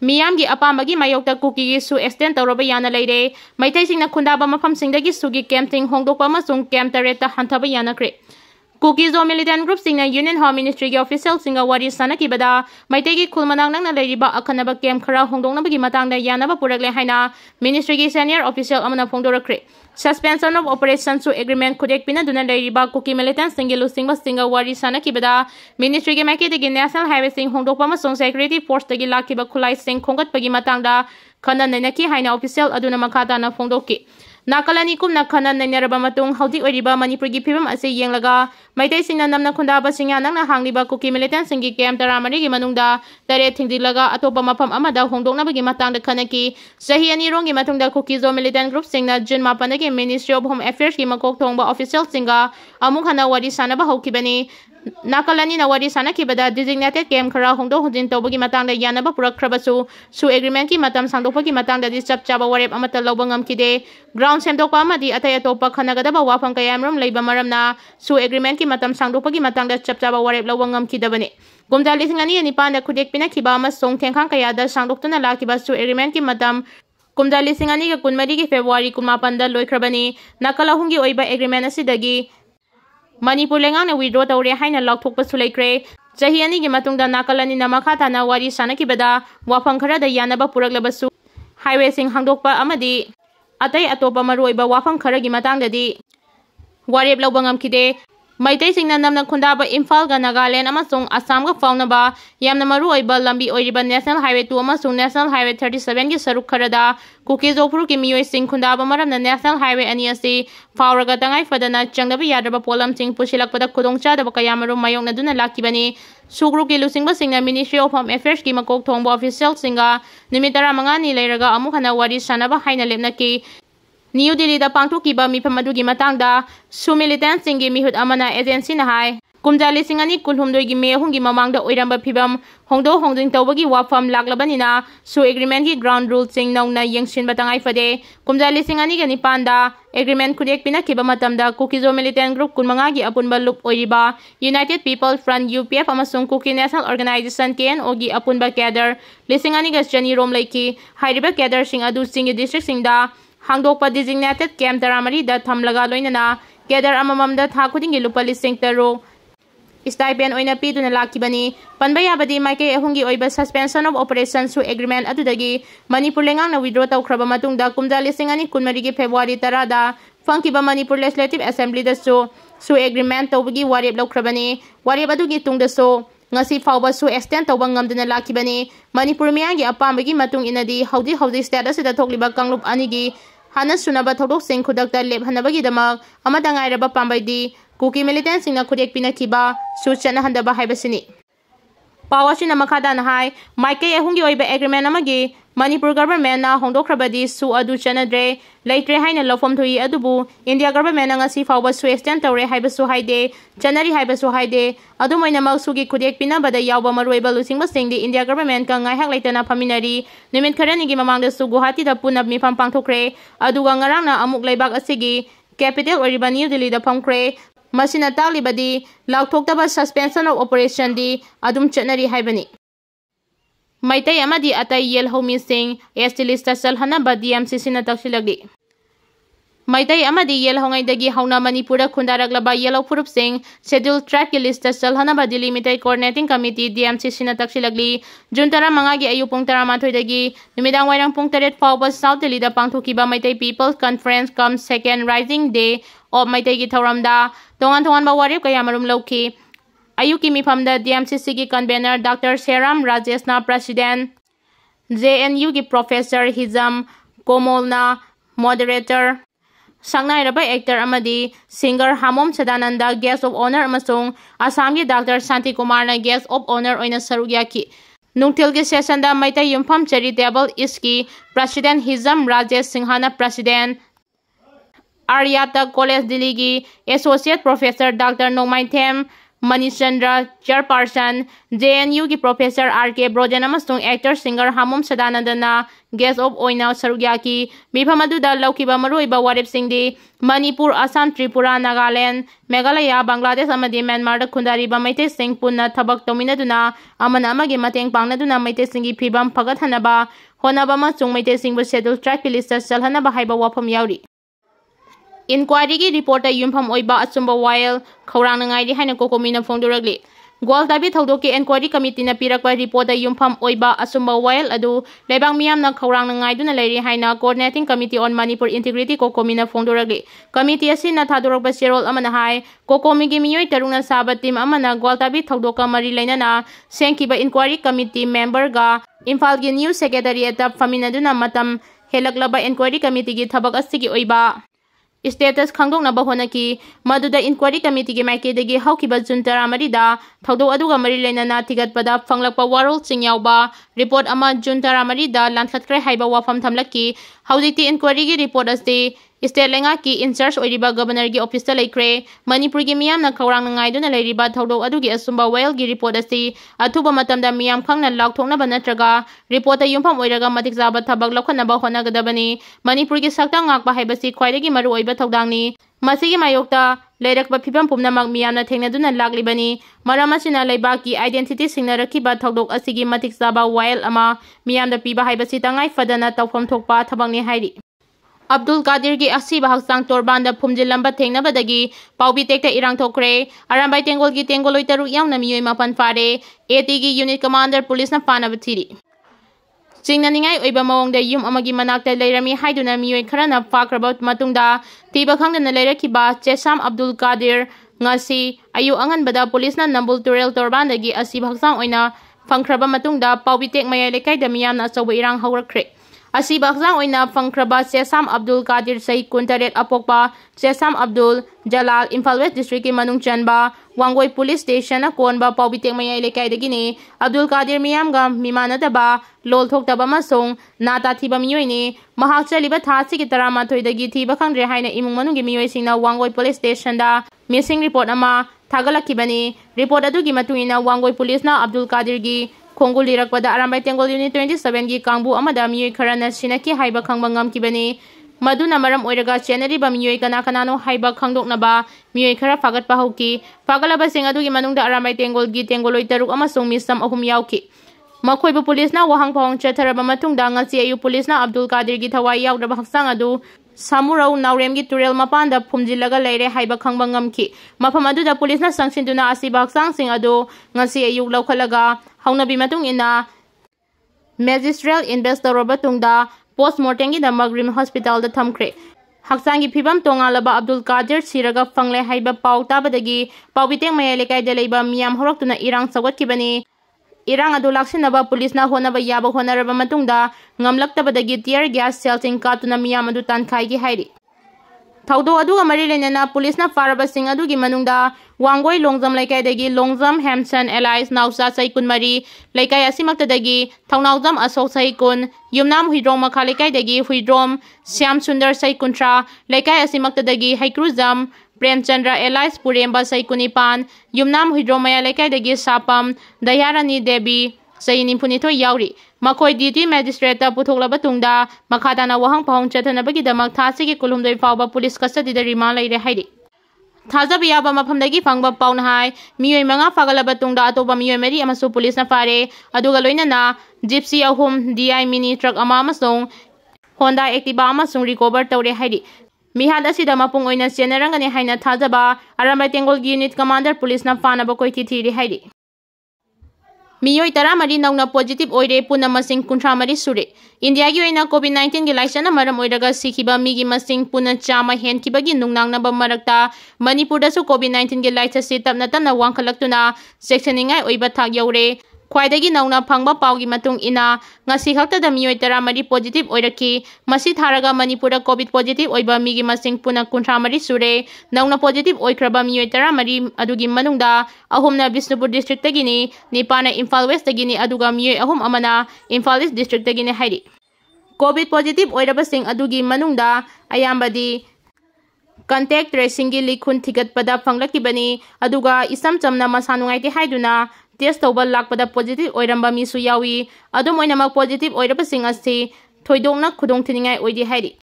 मियामगी अपामगी मायोक्ता cookie सू extend तौरब याना लेरे मैथै सिंगना खुंदाबा मफमसिंगदगी सुगी कैंपिंग होंदोकपा अमसुंग कैंप तरेता हंथब यानाख्रे कुकी जो मिलिटेंट ग्रुप सिंगना यूनियन होम मिनिस्ट्री के ऑफिशियल सिंगा वारी सानकीबदा मैथै की खुलमनांग नंगना लेरिबा अखनबा कैंप खरा होंदोकनबगी मतंगदा यानाबा पुरगले हाइना मिनिस्ट्री की सीनियर ऑफिशियल अमना फोंदोरख्रे सस्पेंशन ऑफ ऑपरेशन सु एग्रीमेंट खुदेक पिना दुना लेरिबा कुकी मिलिटेंट सिंगे लुसिंगबा सिंगा वारी सानकीबदा मिनिस्ट्री के मैकेदगी नेशनल हाईवे सिंग होंदोकपा अमसुंग सेक्यूरिटी फोर्स तगी लाखिबा खुलाई सिंग खोंगतपगी मतंगदा खनन नैनकी हाइना ऑफिशियल अदुना मखाताना फोंदोकि नाकलानी कुमना खनन नैनरबा मतुंग हौदी ओइरिबा मणिपुर की फिल्म असे येंगलगा मैतै सिंगना नमना खुंदाबा सिंगा नंगना हांगलिबा कुकी मिलिटेंट सिंगी कैंप तरामरी की मनुंगदा तरे थिंगदिलगा अतोपा मफम अमदा होंदोकनबगी मतंगदा खनकी सही अनि रोंगी मतुंगदा कुकी जो मिलिटेंट ग्रुप सिंगना जुन 8 की मिनिस्ट्री ऑफ होम अफेयर्स की मकोक थोंगबा ऑफिशियल सिंगा अमुक हना वारी सानबा हौखिबनी नाकलानी नवारी सानकीबदा डिजिग्नेटेड कैंप खरा होंदो होजिन तौबगी मतंगदा यानबा पुरखरबसु सु एग्रीमेंट की मतम सांदोकपगी मतंगदादी चपचाबा वारेप अमता लौबा ngamkide ग्राउंड सेमदोकपा अमदी अतै अतोपा खनगदबा वाफम कयामरम लेबा मरमना सु एग्रीमेंट की मतम सांदोकपगी मतंगदा चपचाबा वारेप लौबा ngamkidabani गुमजा लिसिंग अनि निपान खुदेक पिना खिबा अमसोंग थेंखांग कयादा सांदोक्तुना लाखिबा सु एग्रीमेंट की मतम कुमजा लिसिंग अनि का कुनमरी की फेब्रुवारी 18 दा लोइख्रबनी नाकलाहुंगी ओइबा एग्रीमेंट असिदगी मणिपुर लेंगांगना विड्रॉ तौरे हाइना लाउथोकपसु लेख्रे चही अनि की मतुंगदा नाकलानी नमखाताना वारी सानकीबदा वाफम खरदा यानबा पुरगलबसु हाईवे सिंग हांदोकपा अमदी अतै अतोपा मरुओइबा वाफम खरगी मतंगददी वारेप लौबा ngamkide मैतै सिंगना नमना खुंदाबा इम्फाल गा नागालैंड अमसुंग असम गा फाउनबा यामना मरुओइबा लंबी ओइरिबा नेशनल हाईवे 2 अमसुंग नेशनल हाईवे 37 की सरुक खरदा कुकी जोफुरु की मियोइ सिंग खुंदाबा मरमना नेशनल हाईवे अनि असि फावरगा तंगाई फदना चंगदबा यादरबा पोलम सिंग पुसिलकपदा खुदोंचादबा कयामरु मायोंगनादुना लाखिबनी सुग्रु की लुसिंगबा सिंगना मिनिस्ट्री ऑफ होम अफेयर्स की मकोक थोंगबा ऑफिशियल सिंगा निमित 15 नि लेरगा अमुक हना वारी सानबा हाइना लेपनकी न्यू दिल्ली दा पांगथोकिबा मिफम अदुगी मतंगदा सु मिलिटेंट सिंगी मिहुत अमना एजेंसी ना हाय कुमजा लिसिंग अनि कुलहुमदोई की मे हुंगी ममांगदा ओइरंबा फिबम होंदो होंदिंग तौबगी वाफम लाक्लबनिना सु एग्रीमेंट की ग्राउंड रूल सिंग नौना यंगसिन बतंगाई फदे कुमजा लिसिंग अनि गनि पांदा एग्रीमेंट खुदेक पिना खिबा मतमदा कुकीजो मिलिटेंट ग्रुप कुनमंगा की अपुनबा लुप ओइरिबा यूनाइटेड पीपल फ्रंट यूपीएफ अमसुंग कुकी नेशनल ऑर्गेनाइजेशन केएनओ की अपुनबा कैडर लिसिंग अनि ग चनी रोम लेकी हाइरिबा कैडर सिंग अदु सिंग डिस्ट्रिक्ट सिंगदा हांगदोकपा डिजिग्नेटेड कैंप तरामरी दा थमलगा लोइनना कैडर अमममदा था खुदिंगी लुपा लिसिंग तरो स्टाइपेंड ओइना पीदुना लाखिबनी पनबा याबदी माइके अहुंगी ओइबा सस्पेंशन ऑफ ऑपरेशन सु एग्रीमेंट अदुदगी मणिपुर लेंगांगना विड्रॉ तौख्रबा मतुंगदा कुमजा लिसिंग अनि कुनमरी की फेब्रुवारी 10 दा फंकिबा मणिपुर लेजिस्लेटिव असेंबली दसु सु agreement तौबगी वारेप लौख्रबनी वारेप अदुगी तुंगदसु ngasi fawba su extend tawba ngamduna lakhibani manipur miyangi apambagi matung inadi haudi status da thokliba kanglup anigi hana sunaba thodok sing khudakta leb hanabagi damak amada ngairaba pambaidi kuki militant singna khudek pinakhiba su chana handaba haibasini pawasina makhada na hai maike ahungi oiba agreement amagi manipur government na hongdokhrabadi su adu chanadre leitre haina lofom thui adubu india government na ngasi fawba su extend tawre haibasu haide chanari haibasu haide adu moina maksugi khudek pinabada yawba maroiba lusingba singdi india government ka ngai hak leitana phaminari nimit kharani gi mamang da su guwahati da punab mifam pangthokre adu ga ngarang na amuk leibak asigi capital oriba new delhi da phamkre masina taklibadi laukthokdaba suspension of operation di adum chatnari haibani Meitei amadi atai yel homi sing ST list salhanaba DMC sina taksilagdi Meitei amadi yel hongai dagi hauna manipura khundaraglaba yellow purup sing schedule track ki list salhanaba delimited coordinating committee DMC sina taksilagli juntara mangagi ayu pung 13 dagi numidang wairang pung 3 fawba south delhi da pangthokiba Meitei people conference come second rising day of Meitei gi thoramda tongan ba warip kayamarum lauki Ayuki mifamda DMCC की convener doctor Sheram राजेशना president JNU की professor Hijam कोमोलना moderator संगनाइरबा actor अमदी singer Hamom Sadananda guest of honour अमसोंग असम की doctor Shanti Kumar ना guest of honour ओइना सरुया की नुंगथिल के सेशन दा मैतै युमफम चैरिटेबल इसकी प्रेसिडेंट हिजम राजेश सिंहाना प्रेसिडेंट आर्याता कॉलेज दिल्ली की associate professor doctor Nomaithem Manichandra Chairperson, JNU की Professor R.K. Brojan amasung actor singer Hamum Sadanandana guest of oina sarugyaki mifam aduda laukiba maruiba warip singdi Manipur, Assam, Tripura, Nagaland, Meghalaya, Bangladesh amadi Myanmar da khundariba Meitei sing punna thabak tominaduna amana amagi mateng pangnaduna Meitei singi phibam phagathanaba honaba amasung Meitei singbu schedule track list chalhanaba haiba wafam yauri. Inquiry की report युमफम ओइबा अचुंबा वायल खौरांग नंगाइदि हाइना कोकोमीना फोंदुरगली ग्वालदाबी थौदोकी एनक्वायरी कमिटी ना पिरकवा रिपोर्ट युमफम ओइबा अचुंबा वायल अदु लेबांग मियामना खौरांग नंगाइदुना लेरि हाइना coordinating committee on Manipur integrity कोकोमीना फोंदुरगली कमिटी असिना थादुरकबा शेरोल अमना हाय कोकोमीगी मियोय तरुना साबा टीम अमना ग्वालदाबी थौदोका मरि लेनाना सेंकिबा इंक्वायरी कमिटी मेंबर गा इम्फाल की न्यूज सेक्रेटरीएट फमिनादुना मतम हेलकलबा इंक्वायरी कमिटी की थबक असिगी ओइबा स्टेटस खांगदोंनबा होनकी मदुदा इंक्वायरी कमिटी के माइकेदगी हौकिबा जून 13 थौदो अदुगा मरि लेनाना थिगतपदा फंगलकपा वारोल चिंगयावबा रिपोर्ट अमा जून 13 दा लांथखत्रे हाइबा वाफम थमलकी हौजिकती इंक्वायरी की रिपोर्ट अस्ते स्टेट लेंगा की इंचार्ज ओइरिबा गवर्नर की ऑफिस लेख्रे मणिपुर की मियामना खौरांग नंगाइदुना लेरिबा थौदो अदुगी असुंबा वायल की रिपोर्ट अस्ते अथुबा मतमदा मियाम खंगना लाउथोकनबा नत्रगा रिपोर्ट युमफम ओइरगा मतिक जाबा थबक लखनबा होनागदबनी मणिपुर की सक्ता ngakpa haibasi khwaidagi maru oiba thodangni masigi mayokta leirakba phibam pumnamak miyamna thengnaduna laglibani maram asina leibaki identity singna rakhiba thodok asigi matik jaba wail ama miyamda piba haibasi tangai fadana tawfam thokpa thabangni hairi Abdul Qadir की असीबा हक्सांग तोरबान फुमजिलंबा थेंगनबदगी पाउबी टेक्टा इरांग थोखरे अरांबाई तेंगोल की तेंगोलोई तरुक यावना मियोय मापन फारे eighty की unit commander police ना फानब थीरी चिंगनानिंगाई ओइबा मवोंगदा युम अमगी मनाक्ता लेरमी हाइदुना मियोय खरना फाख्रबा मतुंगदा तीबा खंगना लेरखिबा चेसाम Abdul Kadir ngasi ayu anganbada police ना नंबुल तुरेल तोरबानदगी असीबा हक्सांग ओइना फंख्रबा मतुंगदा पाउबी टेक मया लेकाइदा मियामना अचौबा इरांग हौरखरे असीबा हक्सांग ओइना फंख्रबा चेसाम अब्दुल कादिर सही कुंतरेट अपोकपा चेसाम अब्दुल जलाल इम्फाल वेस्ट डिस्ट्रिक्ट की मनुंग चनबा वांगोई पुलिस स्टेशन कोनबा पाउबी मया लेकाइदगिनी अब्दुल कादिर मियामगा मिमानदबा लोल थोक्तबा मसोंग नाता थीबा मियोइनी महाक चलिबा थासी की 13 थीबा खंग्रे हाइना इमुंग मनुंगी मियोइसिंगना वांगोई पुलिस स्टेशन दा मिसिंग रिपोर्ट अमा थागलखिबनी रिपोर्ट अदुगी मतुंगिना वांगोई पुलिस ना अब्दुल कादिर की खोंगुल लिरकपदा अरांबाई तेंगोल यूनिट 27 की कांगबु अमदा मियोय खरना सिनकी हाइबा खंगबा ngamkibani मदुना मरम ओइरगा चेनरिबा मियोय कना कनानो हाइबा खंगदोकनबा मियोय खरा फागतपा हौकी फागलबा सिंग अदुगी मनुंगदा अरांबाई तेंगोल की तेंगोलोय तरुक अमसुंग मिसम अहुम यावकी मखोइबु पुलिसना वहांग पावंग चथरबा मतुंगदा ngasi ayu पुलिसना अब्दुल कादिर की थवाई यावदबा हक्सांग अदु सामुराउ नावरेम की तुरेल मपान फुमजिलगा लेरे हाइबा खंगबा ngamki मफम अदुदा पुलिसना संगसिंदुना असीबा हक्सांग सिंग अदु ngasi ayu लौखलगा हौनबी मतुंग इना मैजिस्ट्रेल इन्वेस्ट तौरबा तुंगदा पोस्टमार्टम की दमक रिम हॉस्पिटल दा थमख्रे हक्सांग की फिबम तोंगालबा अब्दुल कादिर सिरगा फंगले हाइबा पाउ ताबदगी पाउबितेंग मया लेकाइदा लेबा मियाम होरक्तुना इरांग सगतखिबनी इरांग अदु लाक्सिनबा पुलिसना होनबा याबा होनरबा मतुंगदा ngamlaktabadagi tear gas cells कातुना मियाम अदु तानखाइगी हाइरि थौदो अदुगा मरि लेनना पुलिसना फारबा सिंग अदुगी मनुंगदा वांगोई लोंगजम लेकाइदगी लोंगजम हेमसन एलाइज नाउसा सैकुन मरि लेकाइ असिमक्तदगी थौनाउजम असोक सैकुन युमनाम हुइड्रोम मखा लेकाइदगी हुइड्रोम श्याम सुंदर सैकुंत्रा लेकाइ असिमक्तदगी हैक्रुजम प्रेमचंद्र एलाइज पुरेम्बा सैकुनिपान युमनाम हुइड्रोम मया लेकाइदगी सापम दयारानी देवी सही निफुनिथो याउरी मखोई ड्यूटी मैजिस्ट्रेट पुथोकलबा तुंगदा मखादाना वहंग पहुंग चथनबगीदमक थासी की कुलुमदोय फावबा पुलिस कस्टडीदा रिमांड लैरे हाइरि थाजब याबा मफमदगी फंगबा पाउन हाय मियोय मंगा फागलबा तुंगदा अतोबा मियोय मेरी अमसु पुलिसना फारे अदुगा लोइनना जिप्सी अहुम डीआई मिनी ट्रक अमा अमसुंग होंडा एक्टिवा अमसुंग रिकवर तौरे हाइरि मिहाद असिदा मपुंग ओइना चेनरंगने हाइना थाजबा अरांबाई तेंगोल यूनिट कमांडर पुलिसना फानबा कोइथि थिरि हाइरि मियोय 13 नौना पॉजिटिव ओइरे पुना मसिंग 53 सुरे इंडिया की ओइना कोविड-19 की लाइसन मरम ओइरगा सिखिबा मिगी मसिंग पुना चामा हेनकिबगी नुंगनांगनबा मरक्ता मणिपुरदसु कोविड-19 की लाइस से तपना तपना वांखलक्तुना सेक्शनिंगाय ओइबा थाक यौरे ख्वाइदगी नौना फंगबा पाउगी मतुंग इना ngasi खक्तदा मियोय 13 पॉजिटिव ओइरकी मसी थारगा मणिपुरदा कोविड पॉजिटिव ओइबा मिगी मसिंग पुना 53 सुरे नौना पॉजिटिव ओइख्रबा मियोय 13 अदुगी मनुंगदा अहुमना बिष्णुपुर डिस्ट्रिक्ट तगिनी निपाना इम्फाल वेस्ट तगिनी अदुगा मियोय अहुम अमना इम्फाल ईस्ट डिस्ट्रिक्ट तगिनी हाइरि कोविड पॉजिटिव ओइरबा सिंग अदुगी मनुंगदा अयाम्बदी contact tracing gi likhun thigat pada phanglakibani aduga isam chamna masa nungaite haiduna test tawba lakpada positive oiramba mi su yawi adumoina mak positive oiraba sing asi thoidokna khudong thiningai oidi hairi